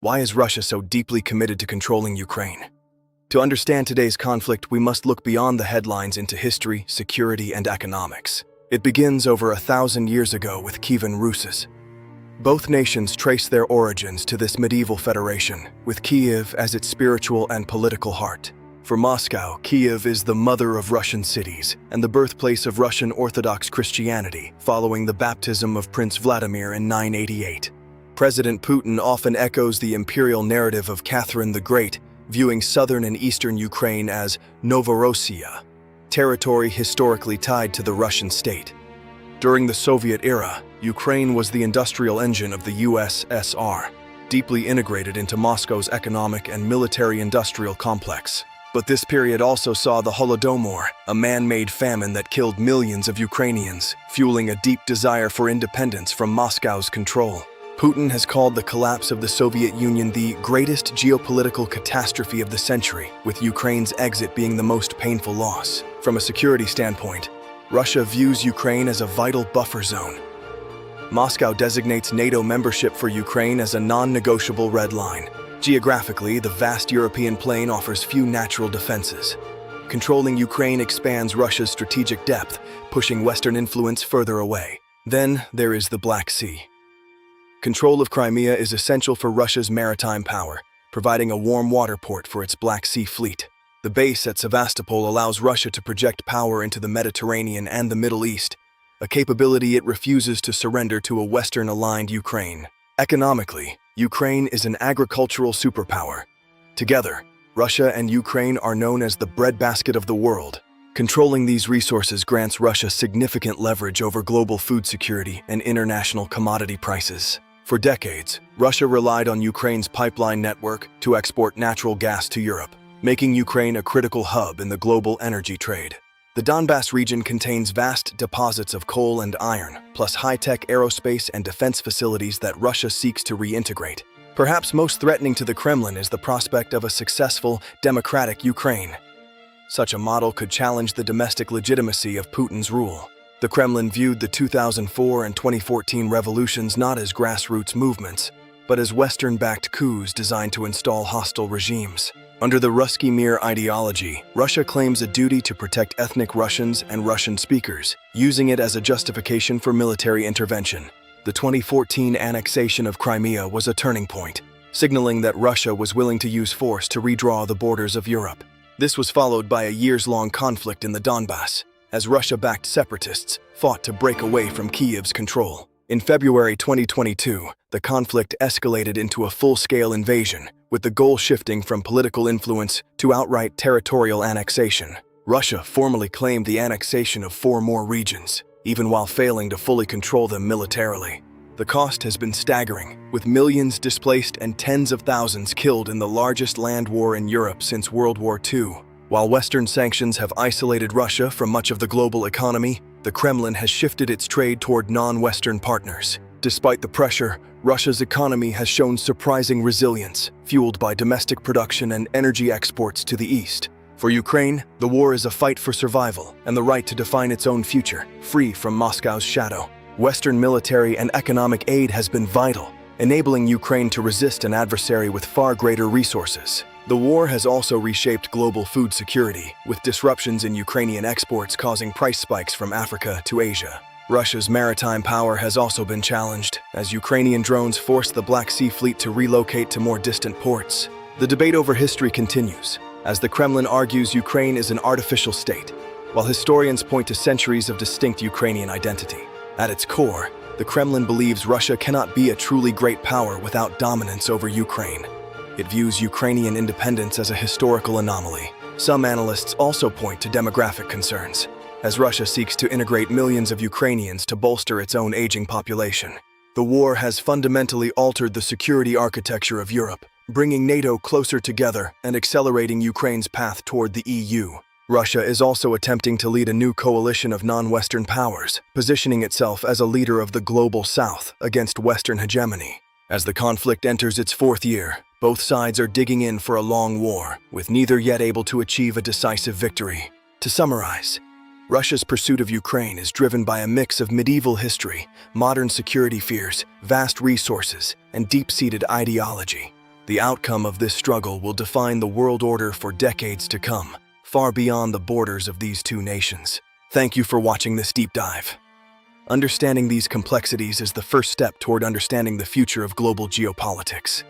Why is Russia so deeply committed to controlling Ukraine? To understand today's conflict, we must look beyond the headlines into history, security, and economics. It begins over 1,000 years ago with Kievan Rus'. Both nations trace their origins to this medieval federation, with Kiev as its spiritual and political heart. For Moscow, Kiev is the mother of Russian cities and the birthplace of Russian Orthodox Christianity, following the baptism of Prince Vladimir in 988. President Putin often echoes the imperial narrative of Catherine the Great, viewing southern and eastern Ukraine as Novorossiya, territory historically tied to the Russian state. During the Soviet era, Ukraine was the industrial engine of the USSR, deeply integrated into Moscow's economic and military-industrial complex. But this period also saw the Holodomor, a man-made famine that killed millions of Ukrainians, fueling a deep desire for independence from Moscow's control. Putin has called the collapse of the Soviet Union the greatest geopolitical catastrophe of the century, with Ukraine's exit being the most painful loss. From a security standpoint, Russia views Ukraine as a vital buffer zone. Moscow designates NATO membership for Ukraine as a non-negotiable red line. Geographically, the vast European plain offers few natural defenses. Controlling Ukraine expands Russia's strategic depth, pushing Western influence further away. Then there is the Black Sea. Control of Crimea is essential for Russia's maritime power, providing a warm water port for its Black Sea fleet. The base at Sevastopol allows Russia to project power into the Mediterranean and the Middle East, a capability it refuses to surrender to a Western-aligned Ukraine. Economically, Ukraine is an agricultural superpower. Together, Russia and Ukraine are known as the breadbasket of the world. Controlling these resources grants Russia significant leverage over global food security and international commodity prices. For decades, Russia relied on Ukraine's pipeline network to export natural gas to Europe, making Ukraine a critical hub in the global energy trade. The Donbass region contains vast deposits of coal and iron, plus high-tech aerospace and defense facilities that Russia seeks to reintegrate. Perhaps most threatening to the Kremlin is the prospect of a successful, democratic Ukraine. Such a model could challenge the domestic legitimacy of Putin's rule. The Kremlin viewed the 2004 and 2014 revolutions not as grassroots movements, but as Western-backed coups designed to install hostile regimes. Under the Ruski Mir ideology, Russia claims a duty to protect ethnic Russians and Russian speakers, using it as a justification for military intervention. The 2014 annexation of Crimea was a turning point, signaling that Russia was willing to use force to redraw the borders of Europe. This was followed by a years-long conflict in the Donbass, as Russia-backed separatists fought to break away from Kiev's control. In February 2022, the conflict escalated into a full-scale invasion, with the goal shifting from political influence to outright territorial annexation. Russia formally claimed the annexation of 4 more regions, even while failing to fully control them militarily. The cost has been staggering, with millions displaced and tens of thousands killed in the largest land war in Europe since World War II. While Western sanctions have isolated Russia from much of the global economy, the Kremlin has shifted its trade toward non-Western partners. Despite the pressure, Russia's economy has shown surprising resilience, fueled by domestic production and energy exports to the east. For Ukraine, the war is a fight for survival and the right to define its own future, free from Moscow's shadow. Western military and economic aid has been vital, enabling Ukraine to resist an adversary with far greater resources. The war has also reshaped global food security, with disruptions in Ukrainian exports causing price spikes from Africa to Asia. Russia's maritime power has also been challenged, as Ukrainian drones force the Black Sea fleet to relocate to more distant ports. The debate over history continues, as the Kremlin argues Ukraine is an artificial state, while historians point to centuries of distinct Ukrainian identity. At its core, the Kremlin believes Russia cannot be a truly great power without dominance over Ukraine. It views Ukrainian independence as a historical anomaly. Some analysts also point to demographic concerns, as Russia seeks to integrate millions of Ukrainians to bolster its own aging population. The war has fundamentally altered the security architecture of Europe, bringing NATO closer together and accelerating Ukraine's path toward the EU. Russia is also attempting to lead a new coalition of non-Western powers, positioning itself as a leader of the global South against Western hegemony. As the conflict enters its 4th year, both sides are digging in for a long war, with neither yet able to achieve a decisive victory. To summarize, Russia's pursuit of Ukraine is driven by a mix of medieval history, modern security fears, vast resources, and deep-seated ideology. The outcome of this struggle will define the world order for decades to come, far beyond the borders of these two nations. Thank you for watching this deep dive. Understanding these complexities is the first step toward understanding the future of global geopolitics.